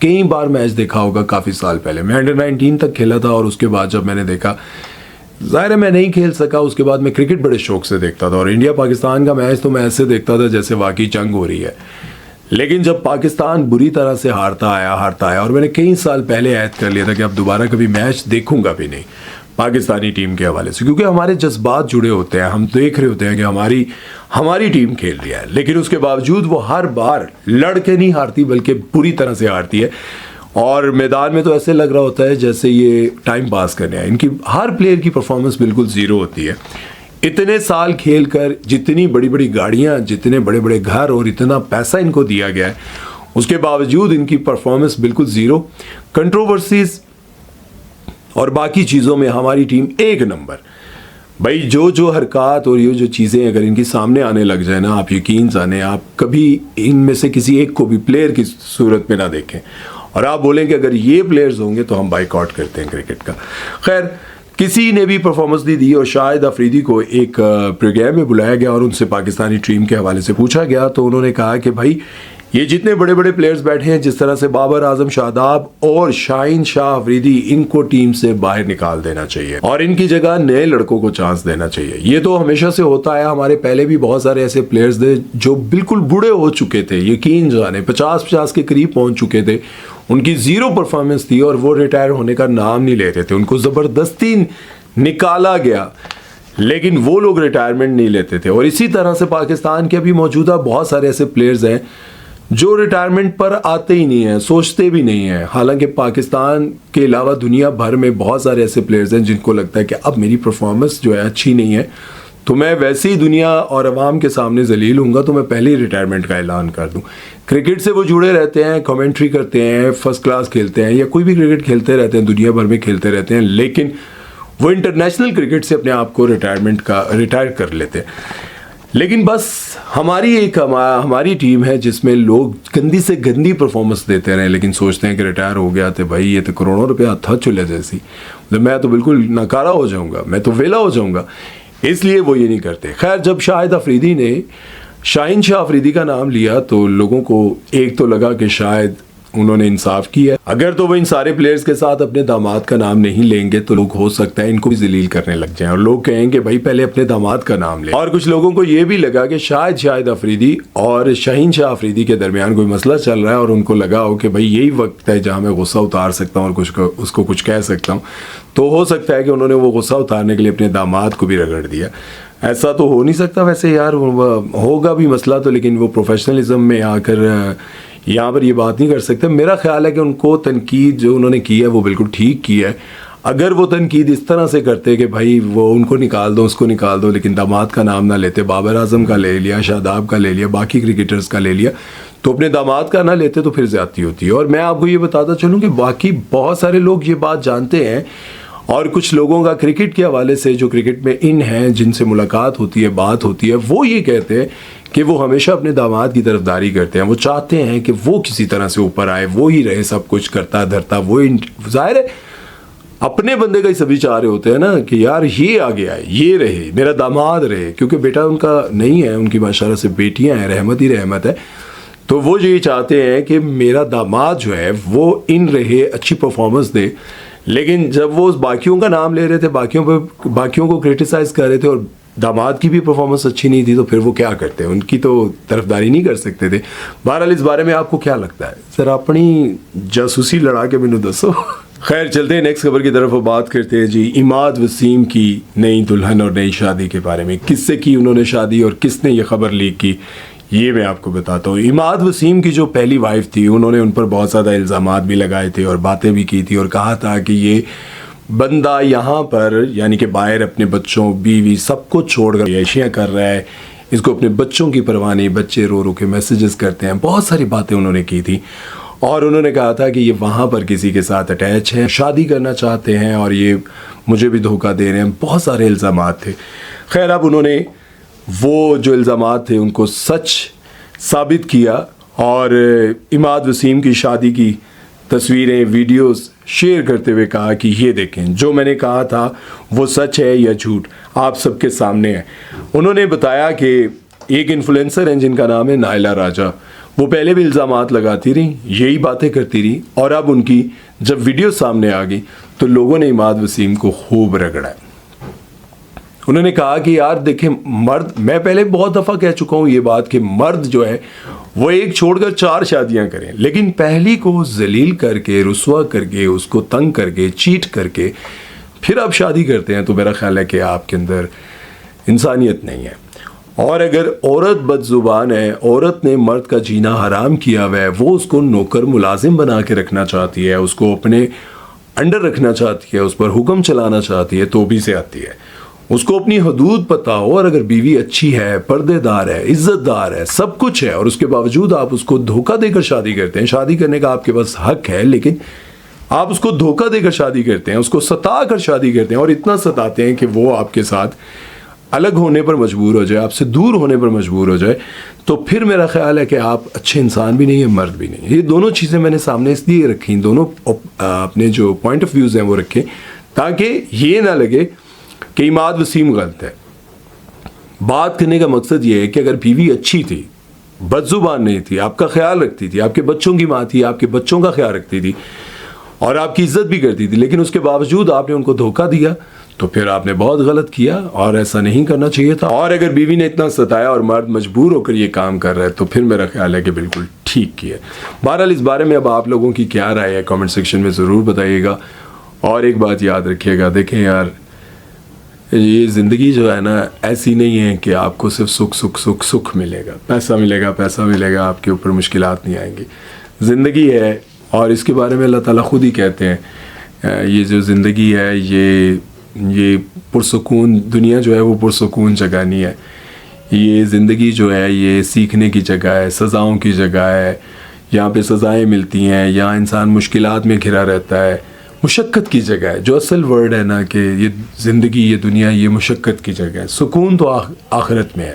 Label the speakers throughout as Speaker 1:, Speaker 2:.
Speaker 1: کئی بار میچ دیکھا ہوگا کافی سال پہلے. میں انڈر 19 تک کھیلا تھا اور اس کے بعد جب میں نے دیکھا, ظاہر ہے میں نہیں کھیل سکا, اس کے بعد میں کرکٹ بڑے شوق سے دیکھتا تھا, اور انڈیا پاکستان کا میچ تو میں ایسے دیکھتا تھا جیسے واقعی جنگ ہو رہی ہے. لیکن جب پاکستان بری طرح سے ہارتا آیا اور میں نے کئی سال پہلے عہد کر لیا تھا کہ اب دوبارہ کبھی میچ دیکھوں گا بھی نہیں پاکستانی ٹیم کے حوالے سے, کیونکہ ہمارے جذبات جڑے ہوتے ہیں, ہم دیکھ رہے ہوتے ہیں کہ ہماری ٹیم کھیل رہی ہے, لیکن اس کے باوجود وہ ہر بار لڑ کے نہیں ہارتی بلکہ بری طرح سے ہارتی ہے, اور میدان میں تو ایسے لگ رہا ہوتا ہے جیسے یہ ٹائم پاس کرنے ہیں. ان کی ہر پلیئر کی پرفارمنس بالکل زیرو ہوتی ہے. اتنے سال کھیل کر جتنی بڑی بڑی گاڑیاں, جتنے بڑے بڑے گھر اور اتنا پیسہ ان کو دیا گیا ہے, اس کے باوجود ان کی پرفارمنس بالکل زیرو. کنٹروورسیز اور باقی چیزوں میں ہماری ٹیم ایک نمبر. بھائی جو حرکات اور یہ جو چیزیں اگر ان کی سامنے آنے لگ جائے نا, آپ یقین جانیں آپ کبھی ان میں سے کسی ایک کو بھی پلیئر کی صورت میں نہ دیکھیں اور آپ بولیں کہ اگر یہ پلیئرز ہوں گے تو ہم بائیک آؤٹ کرتے ہیں کرکٹ کا. خیر, کسی نے بھی پرفارمنس نہیں دی اور شاہد افریدی کو ایک پروگرام میں بلایا گیا اور ان سے پاکستانی ٹیم کے حوالے سے پوچھا گیا, تو انہوں نے کہا کہ بھائی یہ جتنے بڑے بڑے پلیئرز بیٹھے ہیں, جس طرح سے بابر اعظم شاداب اور شاہین شاہ افریدی, ان کو ٹیم سے باہر نکال دینا چاہیے اور ان کی جگہ نئے لڑکوں کو چانس دینا چاہیے. یہ تو ہمیشہ سے ہوتا ہے, ہمارے پہلے بھی بہت سارے ایسے پلیئرز تھے جو بالکل بوڑھے ہو چکے تھے, یقین جانے 50 کے قریب پہنچ چکے تھے, ان کی زیرو پرفارمنس تھی اور وہ ریٹائر ہونے کا نام نہیں لیتے تھے, ان کو زبردستی نکالا گیا لیکن وہ لوگ ریٹائرمنٹ نہیں لیتے تھے. اور اسی طرح سے پاکستان کے ابھی موجودہ بہت سارے ایسے پلیئرز ہیں جو ریٹائرمنٹ پر آتے ہی نہیں ہیں, سوچتے بھی نہیں ہیں. حالانکہ پاکستان کے علاوہ دنیا بھر میں بہت سارے ایسے پلیئرز ہیں جن کو لگتا ہے کہ اب میری پرفارمنس جو ہے اچھی نہیں ہے تو میں ویسے ہی دنیا اور عوام کے سامنے ذلیل ہوں گا, تو میں پہلے ہی ریٹائرمنٹ کا اعلان کر دوں. کرکٹ سے وہ جڑے رہتے ہیں, کمنٹری کرتے ہیں, فرسٹ کلاس کھیلتے ہیں یا کوئی بھی کرکٹ کھیلتے رہتے ہیں, دنیا بھر میں کھیلتے رہتے ہیں, لیکن وہ انٹرنیشنل کرکٹ سے اپنے آپ کو ریٹائر کر لیتے ہیں. لیکن بس ہماری ٹیم ہے جس میں لوگ گندی سے گندی پرفارمنس دیتے رہے لیکن سوچتے ہیں کہ ریٹائر ہو گیا تو بھائی یہ تو کروڑوں روپیہ ہتھا چلے جیسی, میں تو بالکل ناکارہ ہو جاؤں گا, میں تو ویلا ہو جاؤں گا, اس لیے وہ یہ نہیں کرتے. خیر, جب شاہین شاہ افریدی کا نام لیا تو لوگوں کو ایک تو لگا کہ شاید انہوں نے انصاف کیا, اگر تو وہ ان سارے پلیئرز کے ساتھ اپنے داماد کا نام نہیں لیں گے تو لوگ ہو سکتا ہے ان کو بھی ذلیل کرنے لگ جائیں اور لوگ کہیں کہ بھائی پہلے اپنے داماد کا نام لیں. اور کچھ لوگوں کو یہ بھی لگا کہ شاہد افریدی اور شاہین شاہ افریدی کے درمیان کوئی مسئلہ چل رہا ہے اور ان کو لگا ہو کہ بھائی یہی وقت ہے جہاں میں غصہ اتار سکتا ہوں اور اس کو کچھ کہہ سکتا ہوں, تو ہو سکتا ہے کہ انہوں نے وہ غصہ اتارنے کے لیے اپنے داماد کو بھی رگڑ دیا. ایسا تو ہو نہیں سکتا ویسے یار, ہوگا بھی مسئلہ تو, لیکن وہ پروفیشنلزم میں آ کر یہاں پر یہ بات نہیں کر سکتے. میرا خیال ہے کہ ان کو تنقید جو انہوں نے کی ہے وہ بالکل ٹھیک کی ہے. اگر وہ تنقید اس طرح سے کرتے کہ بھائی وہ ان کو نکال دو, اس کو نکال دو, لیکن داماد کا نام نہ لیتے, بابر اعظم کا لے لیا, شاداب کا لے لیا, باقی کرکٹرز کا لے لیا, تو اپنے داماد کا نہ لیتے تو پھر زیادتی ہوتی ہے. اور میں آپ کو یہ بتاتا چلوں کہ باقی بہت سارے لوگ یہ بات جانتے ہیں, اور کچھ لوگوں کا کرکٹ کے حوالے سے جو کرکٹ میں ان ہیں, جن سے ملاقات ہوتی ہے, بات ہوتی ہے, وہ یہ کہتے ہیں کہ وہ ہمیشہ اپنے داماد کی طرفداری کرتے ہیں. وہ چاہتے ہیں کہ وہ کسی طرح سے اوپر آئے, وہ ہی رہے سب کچھ کرتا دھرتا. وہ ظاہر ہے اپنے بندے کا ہی سبھی چاہ رہے ہوتے ہیں نا کہ یار یہ آگے آئے, یہ رہے, میرا داماد رہے, کیونکہ بیٹا ان کا نہیں ہے, ان کی ماشاءاللہ سے بیٹیاں ہیں, رحمت ہی رحمت ہے, تو وہ یہی چاہتے ہیں کہ میرا داماد جو ہے وہ ان رہے, اچھی پرفارمنس دے. لیکن جب وہ باقیوں کا نام لے رہے تھے, باقیوں کو کرٹیسائز کر رہے تھے اور داماد کی بھی پرفارمنس اچھی نہیں تھی, تو پھر وہ کیا کرتے ہیں, ان کی تو طرفداری نہیں کر سکتے تھے. بہرحال اس بارے میں آپ کو کیا لگتا ہے, ذرا اپنی جاسوسی لڑا کے مجھے دسو. خیر, چلتے ہیں نیکسٹ خبر کی طرف, بات کرتے ہیں جی عماد وسیم کی نئی دلہن اور نئی شادی کے بارے میں. کس سے کی انہوں نے شادی اور کس نے یہ خبر لیک کی, یہ میں آپ کو بتاتا ہوں. عماد وسیم کی جو پہلی وائف تھی, انہوں نے ان پر بہت زیادہ الزامات بھی لگائے تھے اور باتیں بھی کی تھی اور کہا تھا کہ یہ بندہ یہاں پر یعنی کہ باہر اپنے بچوں, بیوی, سب کو چھوڑ کر عیشیاں کر رہا ہے, اس کو اپنے بچوں کی پرواہ نہیں, بچے رو رو کے میسیجز کرتے ہیں, بہت ساری باتیں انہوں نے کی تھی. اور انہوں نے کہا تھا کہ یہ وہاں پر کسی کے ساتھ اٹیچ ہیں, شادی کرنا چاہتے ہیں اور یہ مجھے بھی دھوکہ دے رہے ہیں, بہت سارے الزامات تھے. خیر, اب انہوں نے وہ جو الزامات تھے ان کو سچ ثابت کیا اور عماد وسیم کی شادی کی تصویریں, ویڈیوز شیئر کرتے ہوئے کہا کہ یہ دیکھیں, جو میں نے کہا تھا وہ سچ ہے یا جھوٹ آپ سب کے سامنے ہے. انہوں نے بتایا کہ ایک انفلوئنسر ہیں جن کا نام ہے نائلہ راجہ, وہ پہلے بھی الزامات لگاتی رہیں، یہی باتیں کرتی رہیں، اور اب ان کی جب ویڈیو سامنے آ گئی تو لوگوں نے عماد وسیم کو خوب رگڑا۔ انہوں نے کہا کہ یار دیکھیں مرد، میں پہلے بہت دفعہ کہہ چکا ہوں یہ بات کہ مرد جو ہے وہ ایک چھوڑ کر 4 شادیاں کریں، لیکن پہلی کو ذلیل کر کے، رسوا کر کے، اس کو تنگ کر کے، چیٹ کر کے پھر آپ شادی کرتے ہیں تو میرا خیال ہے کہ آپ کے اندر انسانیت نہیں ہے۔ اور اگر عورت بد زبان ہے، عورت نے مرد کا جینا حرام کیا ہوا ہے، وہ اس کو نوکر ملازم بنا کے رکھنا چاہتی ہے، اس کو اپنے انڈر رکھنا چاہتی ہے، اس پر حکم چلانا چاہتی ہے، تو بھی سے آتی ہے، اس کو اپنی حدود پتہ ہو، اور اگر بیوی اچھی ہے، پردے دار ہے، عزت دار ہے، سب کچھ ہے، اور اس کے باوجود آپ اس کو دھوکہ دے کر شادی کرتے ہیں، شادی کرنے کا آپ کے پاس حق ہے، لیکن آپ اس کو دھوکہ دے کر شادی کرتے ہیں، اس کو ستا کر شادی کرتے ہیں، اور اتنا ستاتے ہیں کہ وہ آپ کے ساتھ الگ ہونے پر مجبور ہو جائے، آپ سے دور ہونے پر مجبور ہو جائے، تو پھر میرا خیال ہے کہ آپ اچھے انسان بھی نہیں ہیں، مرد بھی نہیں ہیں۔ یہ دونوں چیزیں میں نے سامنے اس لیے رکھی، دونوں اپنے جو پوائنٹ آف ویوز ہیں وہ رکھے، تاکہ یہ نہ لگے کہ عماد وسیم غلط ہے۔ بات کرنے کا مقصد یہ ہے کہ اگر بیوی اچھی تھی، بد زبان نہیں تھی، آپ کا خیال رکھتی تھی، آپ کے بچوں کی ماں تھی، آپ کے بچوں کا خیال رکھتی تھی، اور آپ کی عزت بھی کرتی تھی، لیکن اس کے باوجود آپ نے ان کو دھوکہ دیا، تو پھر آپ نے بہت غلط کیا، اور ایسا نہیں کرنا چاہیے تھا۔ اور اگر بیوی نے اتنا ستایا اور مرد مجبور ہو کر یہ کام کر رہا ہے تو پھر میرا خیال ہے کہ بالکل ٹھیک کیا۔ بہرحال اس بارے میں اب آپ لوگوں کی کیا رائے ہے کامنٹ سیکشن میں ضرور بتائیے گا، اور ایک بات یاد رکھیے گا، دیکھیں یار یہ زندگی جو ہے نا ایسی نہیں ہے کہ آپ کو صرف سکھ ملے گا، پیسہ ملے گا، آپ کے اوپر مشکلات نہیں آئیں گی۔ زندگی ہے، اور اس کے بارے میں اللہ تعالیٰ خود ہی کہتے ہیں یہ جو زندگی ہے یہ پرسکون دنیا جو ہے وہ پرسکون جگہ نہیں ہے، یہ زندگی جو ہے یہ سیکھنے کی جگہ ہے، سزاؤں کی جگہ ہے، یہاں پہ سزائیں ملتی ہیں، یہاں انسان مشکلات میں گھرا رہتا ہے، مشقت کی جگہ ہے، جو اصل ورڈ ہے نا کہ یہ زندگی، یہ دنیا، یہ مشقت کی جگہ ہے۔ سکون تو آخرت میں ہے،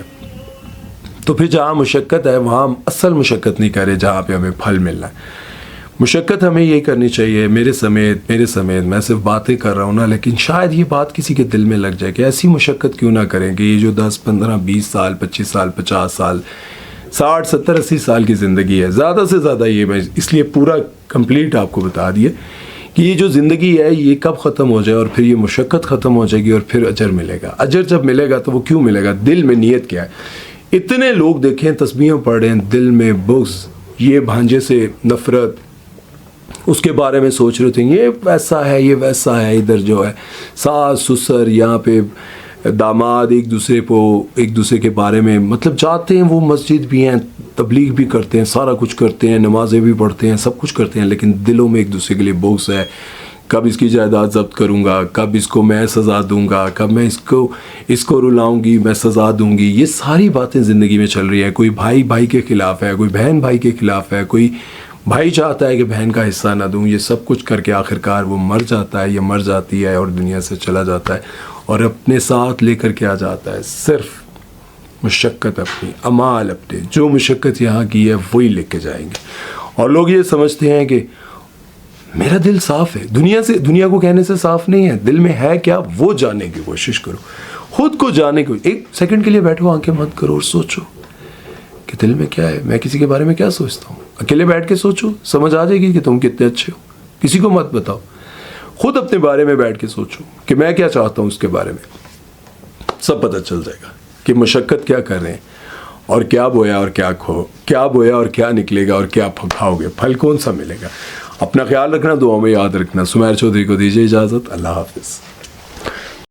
Speaker 1: تو پھر جہاں مشقت ہے وہاں ہم اصل مشقت نہیں کرے جہاں پہ ہمیں پھل ملنا ہے۔ مشقت ہمیں یہ کرنی چاہیے، میرے سمیت میں صرف باتیں کر رہا ہوں نا، لیکن شاید یہ بات کسی کے دل میں لگ جائے کہ ایسی مشقت کیوں نہ کریں کہ یہ جو 10 15 20 سال 25 سال 50 سال 60 70 80 سال کی زندگی ہے، زیادہ سے زیادہ یہ میں اس لیے پورا کمپلیٹ آپ کو بتا دیے کہ یہ جو زندگی ہے یہ کب ختم ہو جائے، اور پھر یہ مشقت ختم ہو جائے گی، اور پھر اجر ملے گا۔ اجر جب ملے گا تو وہ کیوں ملے گا؟ دل میں نیت کیا ہے۔ اتنے لوگ دیکھیں تسبیحیں پڑھ رہے ہیں، دل میں بغض، یہ بھانجے سے نفرت، اس کے بارے میں سوچ رہے تھے یہ ویسا ہے، یہ ویسا ہے، ادھر جو ہے ساس سسر، یہاں پہ داماد ایک دوسرے کے بارے میں مطلب جاتے ہیں، وہ مسجد بھی ہیں، تبلیغ بھی کرتے ہیں، سارا کچھ کرتے ہیں، نمازیں بھی پڑھتے ہیں، سب کچھ کرتے ہیں، لیکن دلوں میں ایک دوسرے کے لیے بغض ہے۔ کب اس کی جائیداد ضبط کروں گا، کب اس کو میں سزا دوں گا، کب میں اس کو رلاؤں گی، میں سزا دوں گی، یہ ساری باتیں زندگی میں چل رہی ہے۔ کوئی بھائی کے خلاف ہے، کوئی بہن بھائی کے خلاف ہے، کوئی بھائی چاہتا ہے کہ بہن کا حصہ نہ دوں، یہ سب کچھ کر کے آخرکار وہ مر جاتا ہے یا مر جاتی ہے اور دنیا سے چلا جاتا ہے، اور اپنے ساتھ لے کر کے آ جاتا ہے صرف مشقت، اپنی اعمال، اپنے جو مشقت یہاں کی ہے وہی لے کے جائیں گے۔ اور لوگ یہ سمجھتے ہیں کہ میرا دل صاف ہے، دنیا کو کہنے سے صاف نہیں ہے، دل میں ہے کیا وہ جاننے کی کوشش کرو، خود کو جاننے کی۔ ایک سیکنڈ کے لیے بیٹھو، آنکھیں بند کرو اور سوچو کہ دل میں کیا ہے، میں کسی کے بارے میں کیا سوچتا ہوں۔ اکیلے بیٹھ کے سوچو، سمجھ آ جائے گی کہ تم کتنے اچھے ہو، کسی کو مت بتاؤ، خود اپنے بارے میں بیٹھ کے سوچو کہ میں کیا چاہتا ہوں، اس کے بارے میں سب پتہ چل جائے گا کہ مشقت کیا کر رہے ہیں، اور کیا بویا اور کیا نکلے گا، اور کیا کھاؤ گے، پھل کون سا ملے گا۔ اپنا خیال رکھنا، دعاؤں میں یاد رکھنا۔ سمیر چودھری کو دیجیے اجازت، اللہ حافظ۔